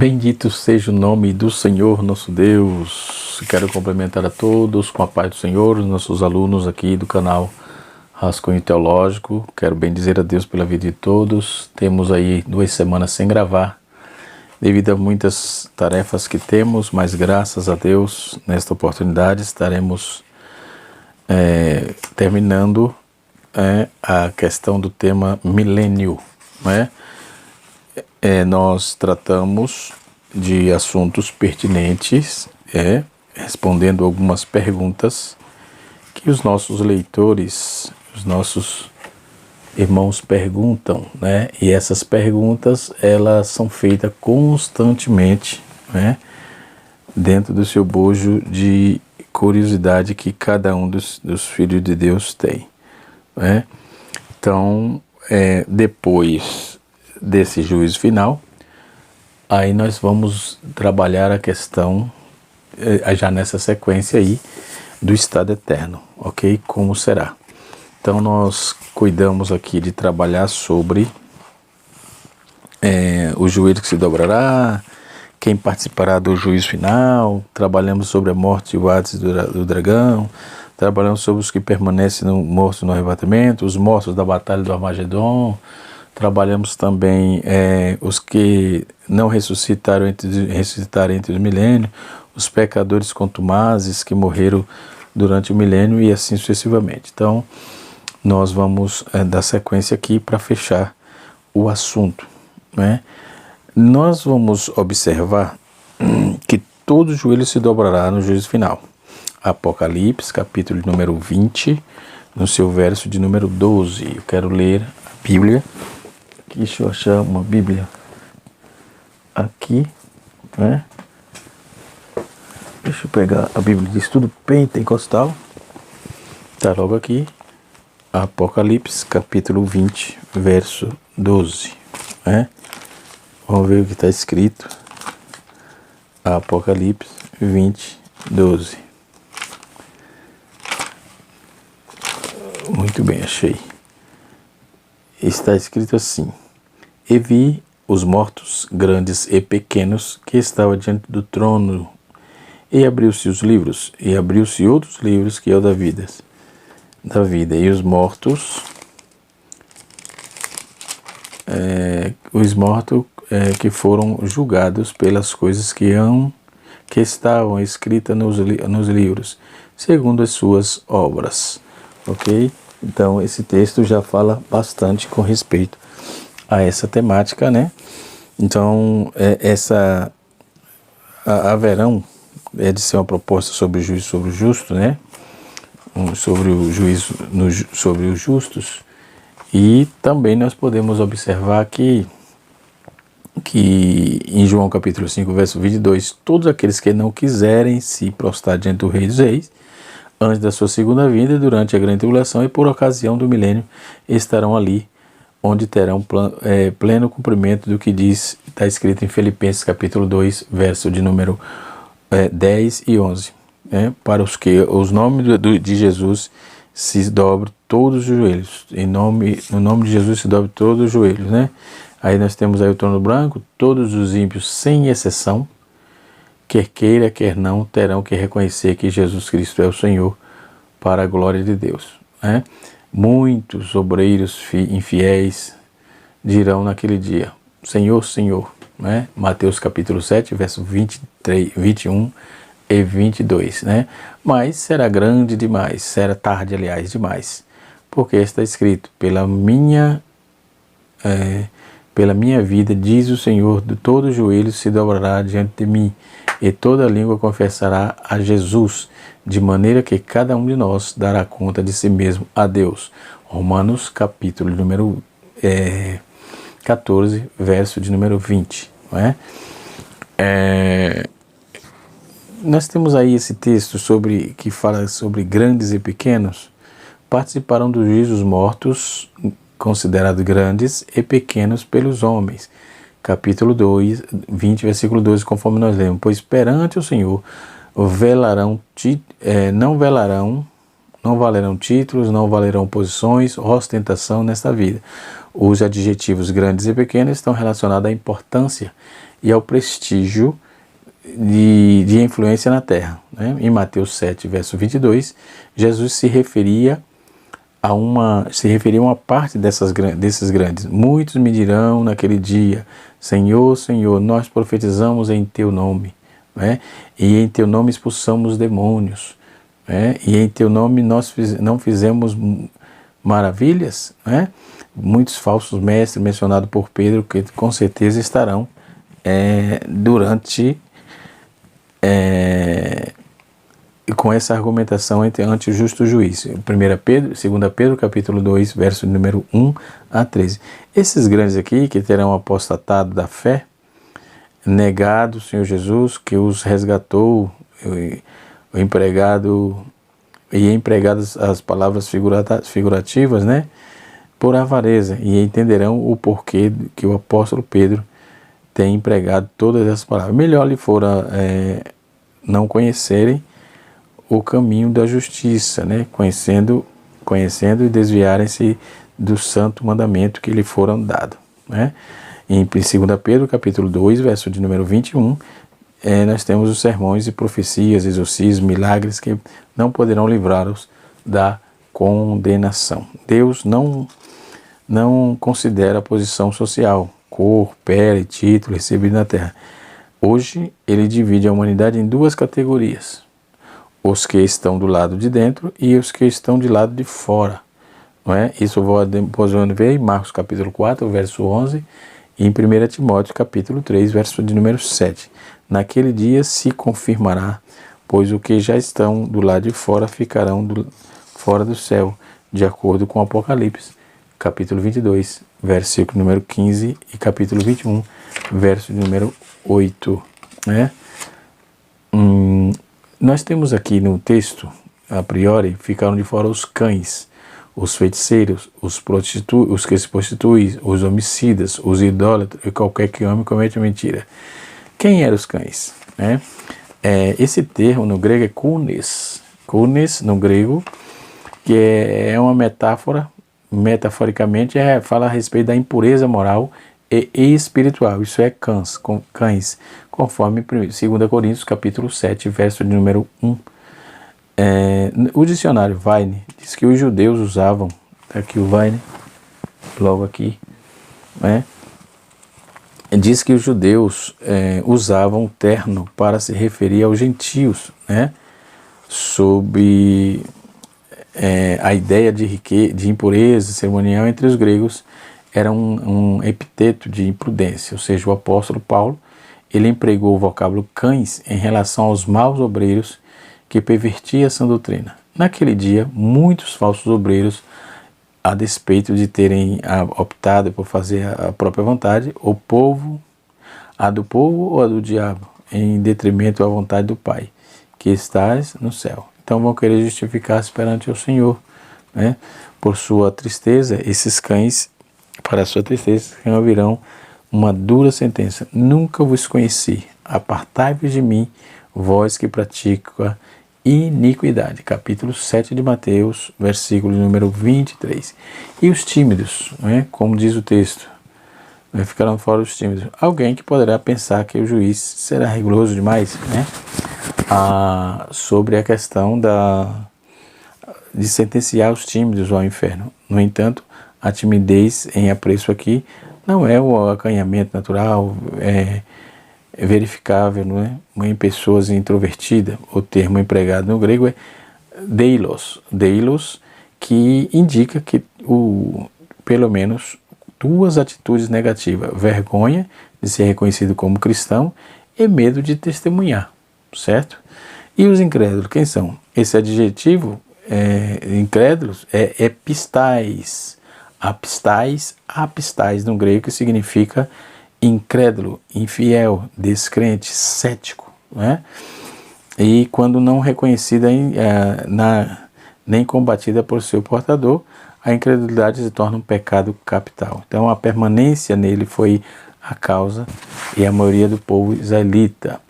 Bendito seja o nome do Senhor nosso Deus. Quero cumprimentar a todos com a paz do Senhor, os nossos alunos aqui do canal Rascunho Teológico. Quero bendizer a Deus pela vida de todos. Temos aí 2 semanas sem gravar, devido a muitas tarefas que temos, mas graças a Deus, nesta oportunidade, estaremos terminando a questão do tema milênio, né? Nós tratamos de assuntos pertinentes, respondendo algumas perguntas que os nossos leitores, os nossos irmãos perguntam, né? E essas perguntas, elas são feitas constantemente, né? Dentro do seu bojo de curiosidade que cada um dos filhos de Deus tem, né? Então, depois desse juízo final, aí nós vamos trabalhar a questão, já nessa sequência aí, do estado eterno, ok? Como será? Então nós cuidamos aqui de trabalhar sobre o joelho que se dobrará, quem participará do juízo final, trabalhamos sobre a morte e o Hades do dragão, trabalhamos sobre os que permanecem mortos no arrebatamento, os mortos da batalha do Armagedon. Trabalhamos também os que não ressuscitaram entre os milênios, os pecadores contumazes que morreram durante o milênio e assim sucessivamente. Então, nós vamos dar sequência aqui para fechar o assunto, né? Nós vamos observar que todo joelho se dobrará no juízo final. Apocalipse, capítulo número 20, no seu verso de número 12. Eu quero ler a Bíblia. Deixa eu achar uma Bíblia aqui, né? Deixa eu pegar a Bíblia de Estudo Pentecostal. Está logo aqui. Apocalipse, capítulo 20, verso 12, né? Vamos ver o que está escrito. Apocalipse 20, 12. Muito bem, achei. Está escrito assim: E vi os mortos, grandes e pequenos, que estavam diante do trono, e abriu-se os livros, e abriu-se outros livros, que é o da vida. E os mortos, que foram julgados pelas coisas que estavam escritas nos livros, segundo as suas obras. Ok? Então, esse texto já fala bastante com respeito a essa temática, né? Então, haverão de ser uma proposta sobre o juízo sobre o justo, né? Sobre o juízo sobre os justos. E também nós podemos observar que em João capítulo 5, verso 22, todos aqueles que não quiserem se prostrar diante do Rei dos Reis, antes da sua segunda vinda, durante a grande tribulação e por ocasião do milênio, estarão ali, onde terão pleno cumprimento do que está escrito em Filipenses capítulo 2, verso de número 10 e 11. Né? Para os que os nomes de Jesus se dobram todos os joelhos. No nome de Jesus se dobram todos os joelhos. Né? Aí nós temos aí o trono branco, todos os ímpios, sem exceção, quer queira, quer não, terão que reconhecer que Jesus Cristo é o Senhor, para a glória de Deus, né? Muitos obreiros infiéis dirão naquele dia: Senhor, Senhor, né? Mateus capítulo 7, verso 23, 21 e 22, né? Mas será grande demais, será tarde, aliás, demais, porque está escrito: pela minha vida, diz o Senhor, de todo joelho se dobrará diante de mim, e toda língua confessará a Jesus, de maneira que cada um de nós dará conta de si mesmo a Deus. Romanos capítulo número 14, verso de número 20. Não é? Nós temos aí esse texto que fala sobre grandes e pequenos. Participarão do juízo os mortos, considerados grandes e pequenos pelos homens. Capítulo 2, 20, versículo 12, conforme nós lemos: Pois perante o Senhor não valerão títulos, não valerão posições, ostentação nesta vida. Os adjetivos grandes e pequenos estão relacionados à importância e ao prestígio de influência na terra. Né? Em Mateus 7, verso 22, Jesus se referia a uma parte desses grandes. Muitos me dirão naquele dia: Senhor, Senhor, nós profetizamos em teu nome, né? E em teu nome expulsamos demônios, né? E em teu nome nós não fizemos maravilhas, né? Muitos falsos mestres mencionados por Pedro, que com certeza estarão com essa argumentação ante o justo juiz. 2 Pedro, capítulo 2, verso número 1 a 13. Esses grandes aqui, que terão apostatado da fé, negado o Senhor Jesus, que os resgatou, o empregado, e empregadas as palavras figurativas, né, por avareza, e entenderão o porquê que o apóstolo Pedro tem empregado todas essas palavras. Melhor lhe fora não conhecerem o caminho da justiça, né? Conhecendo e desviarem-se do santo mandamento que lhe foram dado, né? Em 2 Pedro, capítulo 2, verso de número 21, nós temos os sermões e profecias, exorcismos, milagres que não poderão livrá-los da condenação. Deus não considera a posição social, cor, pele, título recebido na terra. Hoje, ele divide a humanidade em duas categorias: os que estão do lado de dentro e os que estão do lado de fora. Não é? Isso depois vamos ver em Marcos capítulo 4, verso 11, e em 1 Timóteo capítulo 3, verso de número 7. Naquele dia se confirmará, pois os que já estão do lado de fora ficarão fora do céu, de acordo com Apocalipse, capítulo 22, versículo número 15, e capítulo 21, verso de número 8. Né? Nós temos aqui no texto, a priori, ficaram de fora os cães, os feiticeiros, os que se prostituem, os homicidas, os idólatras e qualquer que ame comete mentira. Quem eram os cães? Né? Esse termo no grego é kunes. Kunes, no grego, que é uma metáfora, metaforicamente, fala a respeito da impureza moral e espiritual. Isso é cães, conforme 2 Coríntios, capítulo 7, verso de número 1. O dicionário Vine diz que os judeus usavam, tá aqui o Vine, logo aqui, né? Diz que os judeus usavam o terno para se referir aos gentios, né? Sob a ideia de impureza cerimonial entre os gregos, era um epiteto de imprudência, ou seja, o apóstolo Paulo, ele empregou o vocábulo cães em relação aos maus obreiros que pervertiam essa doutrina. Naquele dia, muitos falsos obreiros, a despeito de terem optado por fazer a própria vontade, a do povo ou a do diabo, em detrimento à vontade do Pai, que estás no céu. Então vão querer justificar-se perante o Senhor, né? Por sua tristeza, esses cães, para a sua tristeza, ouvirão uma dura sentença: nunca vos conheci, apartai-vos de mim, vós que pratica iniquidade. Capítulo 7 de Mateus, versículo número 23. E os tímidos, né? Como diz o texto, ficarão fora os tímidos. Alguém que poderá pensar que o juiz será rigoroso demais, né? Sobre a questão de sentenciar os tímidos ao inferno. No entanto, a timidez em apreço aqui não é o acanhamento natural, verificável, não é? Em pessoas introvertidas. O termo empregado no grego é deilos, que indica que pelo menos duas atitudes negativas: vergonha de ser reconhecido como cristão e medo de testemunhar, certo? E os incrédulos, quem são? Esse adjetivo, incrédulos, é epistais, apistais no grego, que significa incrédulo, infiel, descrente, cético, né? E quando não reconhecida nem combatida por seu portador, a incredulidade se torna um pecado capital. Então a permanência nele foi a causa, e a maioria do povo israelita,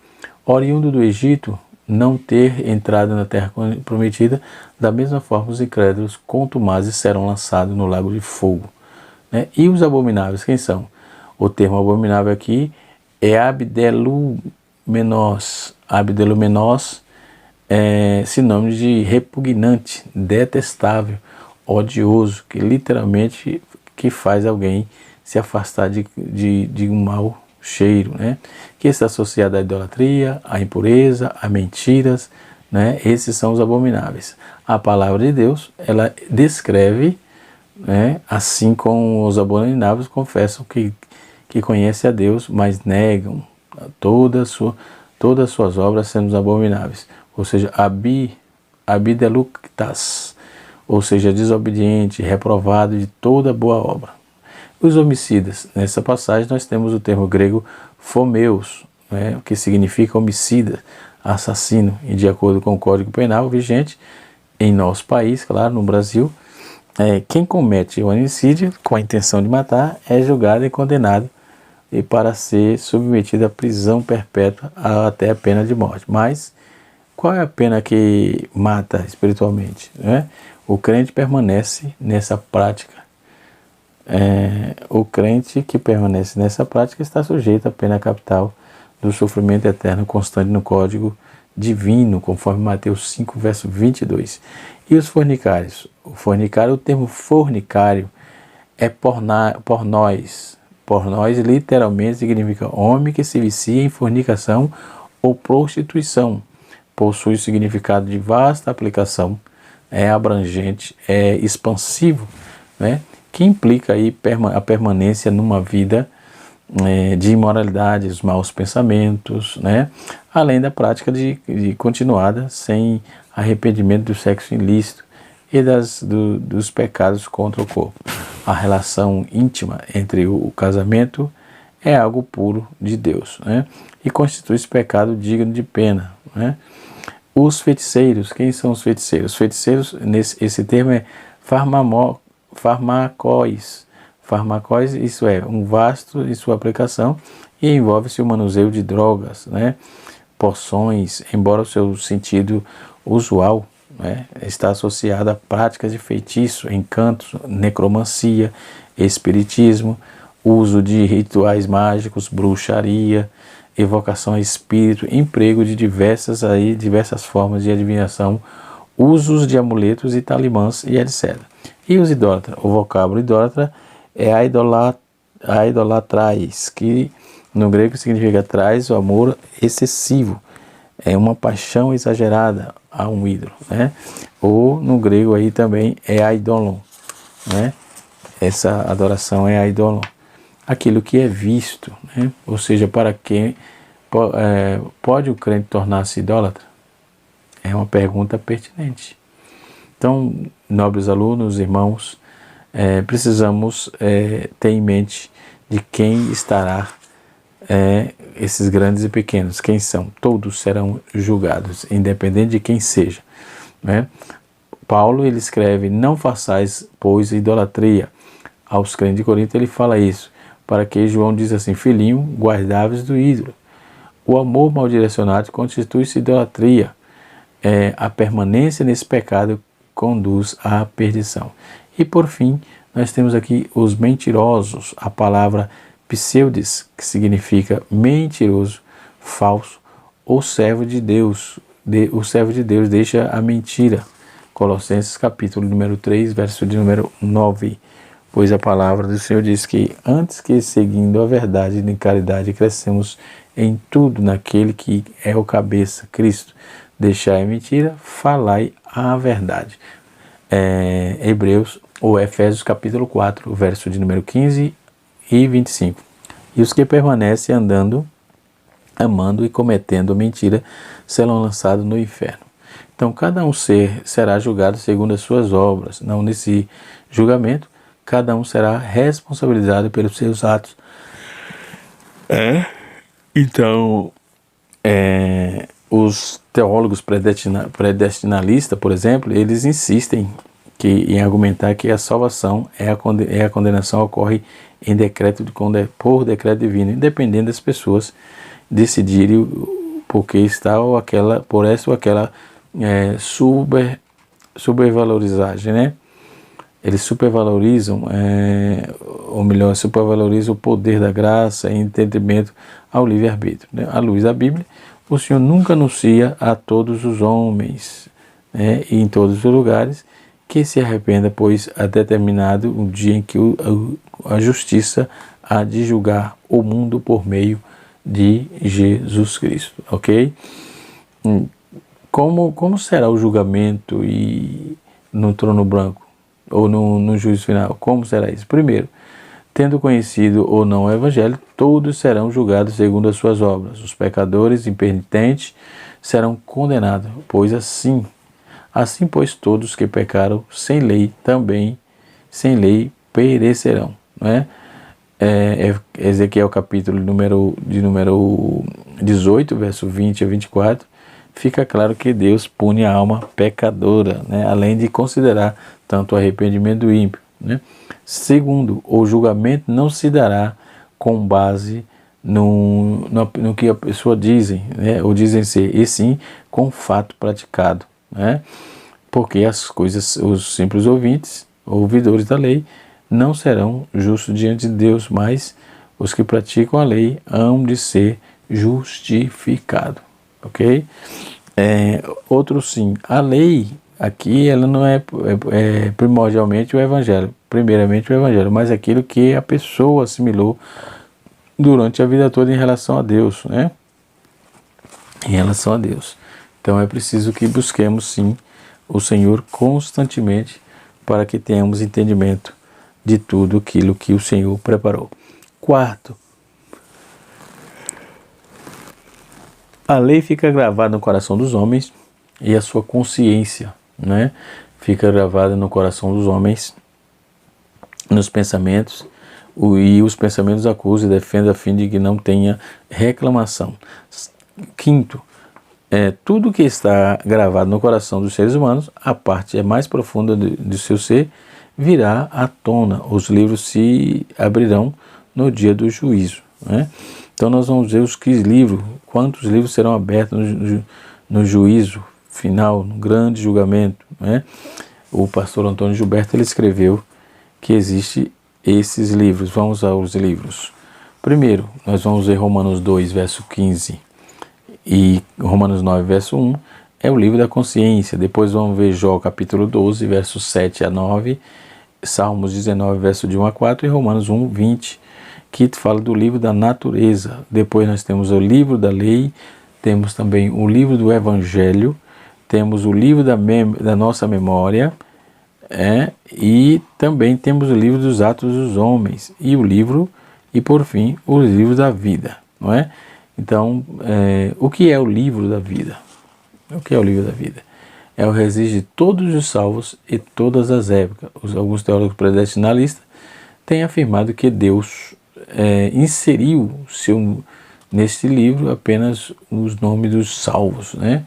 oriundo do Egito, não ter entrado na terra prometida. Da mesma forma, os incrédulos contumazes serão lançados no lago de fogo, né? E os abomináveis, quem são? O termo abominável aqui é abdelumenos. Abdelumenos é sinônimo de repugnante, detestável, odioso, que literalmente que faz alguém se afastar de um mau cheiro, né? Que está associado à idolatria, à impureza, a mentiras, né? Esses são os abomináveis. A palavra de Deus, ela descreve, né? Assim como os abomináveis confessam que conhecem a Deus, mas negam todas as suas obras sendo abomináveis. Ou seja, abideluctas, ou seja, desobediente, reprovado de toda boa obra. Os homicidas. Nessa passagem nós temos o termo grego fomeus, né, que significa homicida, assassino, e de acordo com o Código Penal vigente em nosso país, claro, no Brasil, quem comete o homicídio com a intenção de matar é julgado e condenado e para ser submetido à prisão perpétua até a pena de morte. Mas qual é a pena que mata espiritualmente, né? O crente permanece nessa prática. O crente que permanece nessa prática está sujeito à pena capital do sofrimento eterno constante no código divino, conforme Mateus 5, verso 22. E os fornicários? O termo fornicário é pornós. Pornós literalmente significa homem que se vicia em fornicação ou prostituição. Possui significado de vasta aplicação, é abrangente, é expansivo, né? Que implica aí a permanência numa vida de imoralidade, os maus pensamentos, né? Além da prática de continuada sem arrependimento do sexo ilícito e dos pecados contra o corpo. A relação íntima entre o casamento é algo puro de Deus, né? E constitui esse pecado digno de pena, né? Os feiticeiros, quem são os feiticeiros? Os feiticeiros, esse termo é farmacóis. Farmacóis, isso é, um vasto em sua aplicação e envolve-se o manuseio de drogas, né? Poções, embora o seu sentido usual, né, está associado a práticas de feitiço, encantos, necromancia, espiritismo, uso de rituais mágicos, bruxaria, evocação a espírito, emprego de diversas formas de adivinhação, usos de amuletos e talimãs e etc. E os idólatras? O vocábulo idólatra é a idolatrais, que no grego significa traz o amor excessivo, é uma paixão exagerada a um ídolo, né? Ou no grego aí também é aidolon, né? Essa adoração é aidolon, aquilo que é visto, né? Ou seja, para quem pode o crente tornar-se idólatra? É uma pergunta pertinente. Então, nobres alunos, irmãos, precisamos ter em mente de quem estará esses grandes e pequenos. Quem são? Todos serão julgados, independente de quem seja, né? Paulo, ele escreve: não façais, pois, idolatria. Aos crentes de Corinto ele fala isso, para que João diz assim: filhinho, guardáveis do ídolo. O amor mal direcionado constitui-se idolatria. A permanência nesse pecado conduz à perdição. E por fim, nós temos aqui os mentirosos, a palavra pseudes, que significa mentiroso, falso, ou servo de Deus. O servo de Deus deixa a mentira. Colossenses capítulo número 3, verso de número 9. Pois a palavra do Senhor diz que antes que seguindo a verdade e em caridade crescemos em tudo naquele que é o cabeça, Cristo. Deixai a mentira, falai a verdade. Hebreus ou Efésios capítulo 4, verso de número 15 e 25. E os que permanecem andando, amando e cometendo mentira serão lançados no inferno. Então cada um será julgado segundo as suas obras. Não nesse julgamento, cada um será responsabilizado pelos seus atos. Então, os teólogos predestinalistas, por exemplo, eles insistem em argumentar que a salvação a condenação ocorre em por decreto divino, independente das pessoas decidirem porque está ou aquela, por essa ou aquela supervalorizagem, né? eles supervalorizam, ou melhor, supervalorizam o poder da graça e entendimento ao livre-arbítrio, né? À luz da Bíblia, o Senhor nunca anuncia a todos os homens, né, e em todos os lugares, que se arrependa, pois é determinado o dia em que a justiça há de julgar o mundo por meio de Jesus Cristo, ok? Como será o julgamento e no trono branco, ou no juízo final? Como será isso? Primeiro, tendo conhecido ou não o Evangelho, todos serão julgados segundo as suas obras. Os pecadores impenitentes serão condenados, pois assim, pois todos que pecaram sem lei, também sem lei perecerão. Não é? Ezequiel capítulo número 18, verso 20 a 24, fica claro que Deus pune a alma pecadora, né? Além de considerar tanto o arrependimento do ímpio, né? Segundo, o julgamento não se dará com base no que a pessoa dizem, né? Ou dizem ser, e sim com fato praticado, né? Porque as coisas, os simples ouvidores da lei, não serão justos diante de Deus, mas os que praticam a lei hão de ser justificados, ok? Outro sim, a lei aqui ela não é primordialmente o Evangelho, primeiramente o Evangelho, mas aquilo que a pessoa assimilou durante a vida toda em relação a Deus, né? Em relação a Deus. Então é preciso que busquemos sim o Senhor constantemente para que tenhamos entendimento de tudo aquilo que o Senhor preparou. Quarto, a lei fica gravada no coração dos homens e a sua consciência, né? Fica gravada no coração dos homens, nos pensamentos, e os pensamentos acusam e defendem a fim de que não tenha reclamação. Quinto, tudo que está gravado no coração dos seres humanos, a parte mais profunda do seu ser, virá à tona. Os livros se abrirão no dia do juízo, né? Então nós vamos ver quantos livros serão abertos no juízo final, no grande julgamento, né? O pastor Antônio Gilberto ele escreveu que existe esses livros. Vamos aos livros. Primeiro, nós vamos ver Romanos 2, verso 15 e Romanos 9, verso 1, é o livro da consciência. Depois vamos ver Jó, capítulo 12, versos 7 a 9, Salmos 19, verso de 1 a 4 e Romanos 1, 20, que fala do livro da natureza. Depois nós temos o livro da lei, temos também o livro do Evangelho, temos o livro da nossa memória, e também temos o livro dos Atos dos Homens e por fim o livro da vida, não é? Então, o que é o livro da vida? O que é o livro da vida? É o registro de todos os salvos e todas as épocas. Alguns teólogos predestinalistas têm afirmado que Deus inseriu neste livro apenas os nomes dos salvos, né?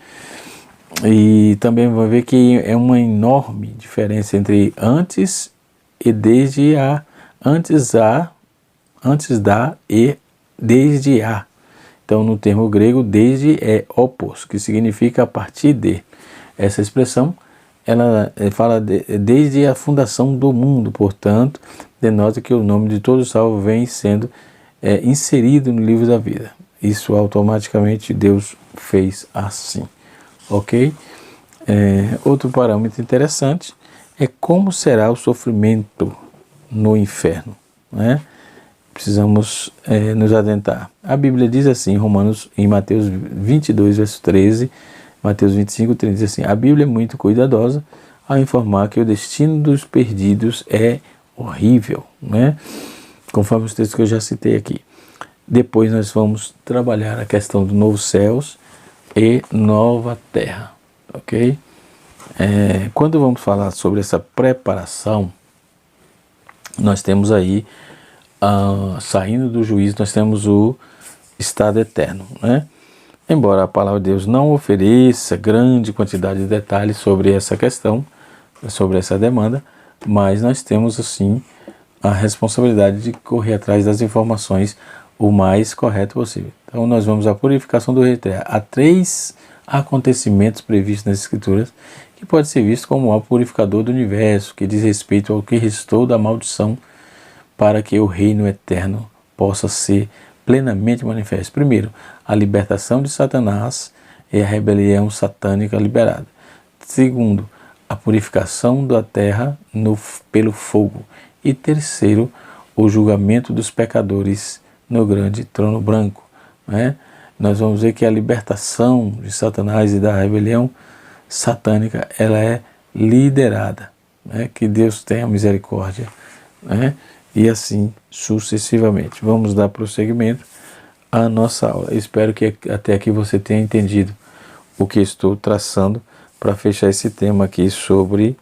E também vai ver que é uma enorme diferença entre antes e desde a, antes da e desde a. Então, no termo grego, desde é opos, que significa a partir de. Essa expressão, ela fala desde a fundação do mundo, portanto, denota que o nome de todo salvo vem sendo inserido no livro da vida. Isso automaticamente Deus fez assim, ok? Outro parâmetro interessante é como será o sofrimento no inferno, né? Precisamos nos atentar. A Bíblia diz assim, em Mateus 22, verso 13, Mateus 25, 30, diz assim: a Bíblia é muito cuidadosa ao informar que o destino dos perdidos é horrível, né? Conforme os textos que eu já citei aqui. Depois nós vamos trabalhar a questão do novo céus e nova terra, ok? Quando vamos falar sobre essa preparação, nós temos aí, saindo do juízo, nós temos o estado eterno, né? Embora a palavra de Deus não ofereça grande quantidade de detalhes sobre essa questão, sobre essa demanda, mas nós temos, assim, a responsabilidade de correr atrás das informações o mais correto possível. Então, nós vamos à purificação do reino. Há 3 acontecimentos previstos nas Escrituras que pode ser visto como o purificador do universo, que diz respeito ao que restou da maldição, para que o reino eterno possa ser plenamente manifesto. Primeiro, a libertação de Satanás e a rebelião satânica liberada. Segundo, a purificação da terra pelo fogo. E terceiro, o julgamento dos pecadores no grande trono branco. Né? Nós vamos ver que a libertação de Satanás e da rebelião satânica, ela é liderada. Né? Que Deus tenha misericórdia. Né? E assim sucessivamente. Vamos dar prosseguimento à nossa aula. Espero que até aqui você tenha entendido o que estou traçando para fechar esse tema aqui sobre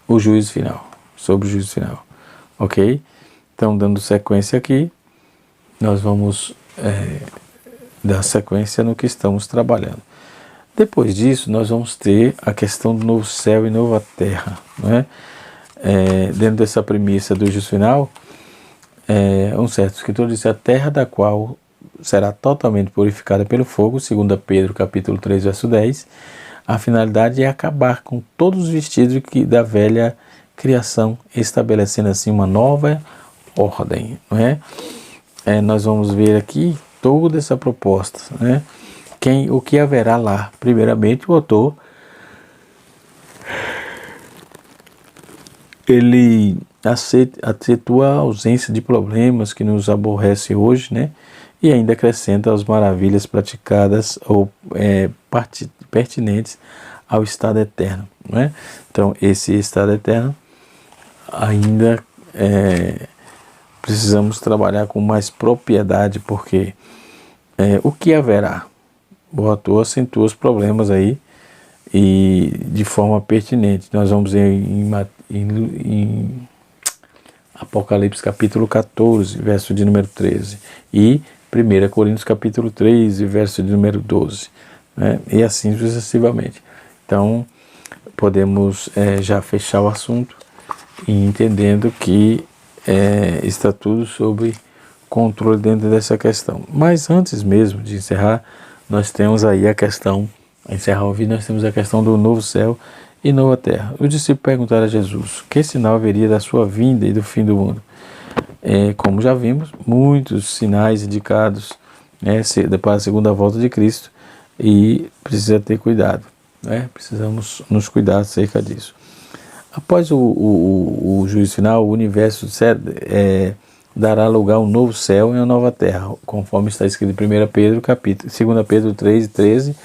o juízo final. Sobre o juízo final. Ok? Então, dando sequência aqui, nós vamos dar sequência no que estamos trabalhando. Depois disso, nós vamos ter a questão do novo céu e nova terra. Né? Dentro dessa premissa do juízo final, um certo escritor disse: a terra da qual será totalmente purificada pelo fogo, 2 Pedro capítulo 3, verso 10, a finalidade é acabar com todos os vestidos da velha criação, estabelecendo assim uma nova ordem. Não é? Nós vamos ver aqui toda essa proposta, né? O que haverá lá? Primeiramente, o autor ele aceitua a ausência de problemas que nos aborrece hoje, né? E ainda acrescenta as maravilhas praticadas ou pertinentes ao estado eterno, né? Então, esse estado eterno ainda precisamos trabalhar com mais propriedade, porque o que haverá? O autor acentua os problemas aí e de forma pertinente. Nós vamos ver em Apocalipse capítulo 14, verso de número 13, e 1 Coríntios capítulo 3, verso de número 12, né? E assim sucessivamente. Então, podemos já fechar o assunto e entendendo que está tudo sob controle dentro dessa questão. Mas antes mesmo de encerrar, nós temos aí a questão, a encerrar o vídeo, nós temos a questão do novo céu e nova terra. Os discípulos perguntaram a Jesus: que sinal haveria da sua vinda e do fim do mundo? Como já vimos, muitos sinais indicados para a segunda volta de Cristo, e precisa ter cuidado, né? Precisamos nos cuidar acerca disso. Após o juízo final, o universo dará lugar a um novo céu e uma nova terra, conforme está escrito em 2 Pedro 3, 13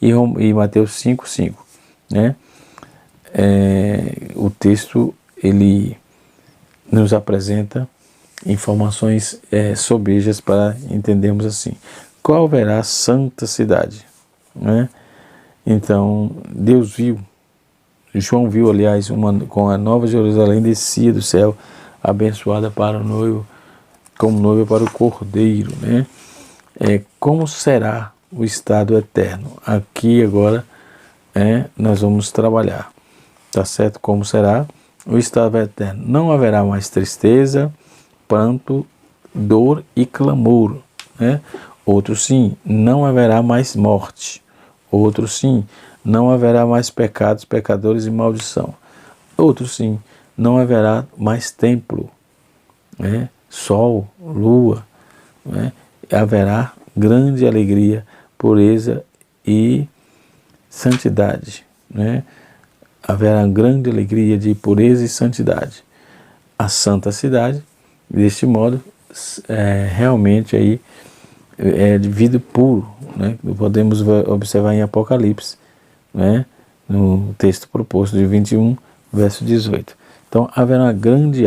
e Mateus 5, 5. Né? O texto ele nos apresenta informações sobejas para entendermos assim. Qual haverá a santa cidade? Né? Então, João viu, aliás, com a nova Jerusalém descia do céu, abençoada para o noivo, como noiva para o Cordeiro, né? Como será o estado eterno? Aqui agora nós vamos trabalhar, tá certo? Como será o estado eterno? Não haverá mais tristeza, pranto, dor e clamor, né? Outro sim, não haverá mais morte. Outro sim, não haverá mais pecados, pecadores e maldição. Outro sim, não haverá mais templo, né? Sol, lua, né? Haverá grande alegria, pureza e santidade, né? Haverá grande alegria de pureza e santidade. A santa cidade, deste modo, realmente aí de vida puro, né? Podemos observar em Apocalipse, né? No texto proposto de 21, verso 18. Então, haverá um grande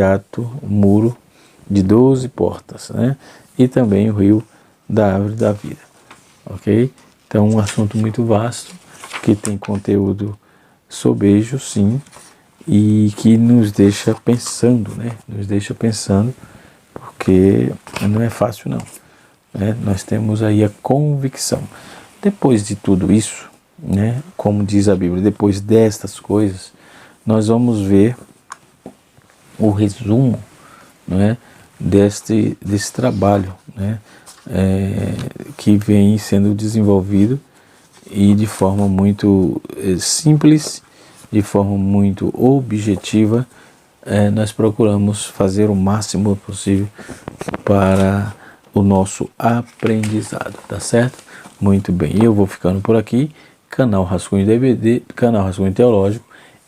muro de 12 portas, né? E também o rio da árvore da vida, ok? Então, um assunto muito vasto, que tem conteúdo sobejo, sim, e que nos deixa pensando, né? Nos deixa pensando, porque não é fácil não, né? Nós temos aí a convicção. Depois de tudo isso, né? Como diz a Bíblia, depois destas coisas, nós vamos ver o resumo, né? desse trabalho, né? que vem sendo desenvolvido e de forma muito simples, de forma muito objetiva, nós procuramos fazer o máximo possível para o nosso aprendizado, tá certo? Muito bem, eu vou ficando por aqui, canal Rascunho DBD, canal Rascunho Teológico,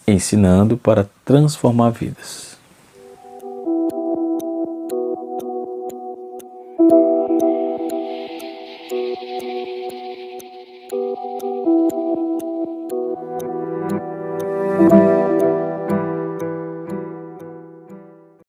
ensinando para transformar vidas.